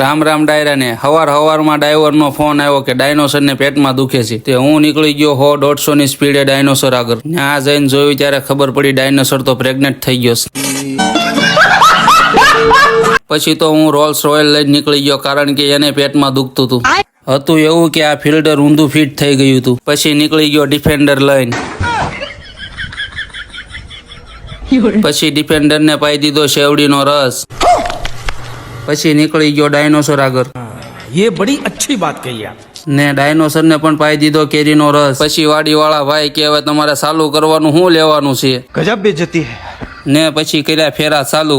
રામ રામ ડાયરા ને હવારમાં ડાઈવરનો ફોન આવ્યો કે ડાયનોસરને પેટમાં દુખે છે. તે હું નીકળી ગયો 100-150 ની સ્પીડે ડાયનોસર આગળ. ત્યાં જઈને જોયું ત્યારે ખબર પડી ડાયનોસર તો પ્રેગ્નેન્ટ થઈ ગયો છે. પછી તો હું રોલ્સ રોયલ લઈને નીકળી ગયો કારણ કે એને પેટમાં દુખતું હતું એવું કે આ ફિલ્ડર ઊંધું ફિટ થઈ ગયું હતું. પછી નીકળી ગયો ડિફેન્ડર લઈને. પછી ડિફેન્ડરને પાઈ દીધો શેવડીનો રસ. પછી નીકળી ગયો ડાયનોસર આગળ. ये बड़ी अच्छी बात कही आप. ને ડાયનોસર ને પણ પાઈ દીધો કેરીનો રસ. પછી વાડીવાળા ભાઈ કે હવે તમારે ચાલુ કરવાનું શું લેવાનું છે. गजब बेइज्जती है. ને પછી કર્યા ફેરા ચાલુ.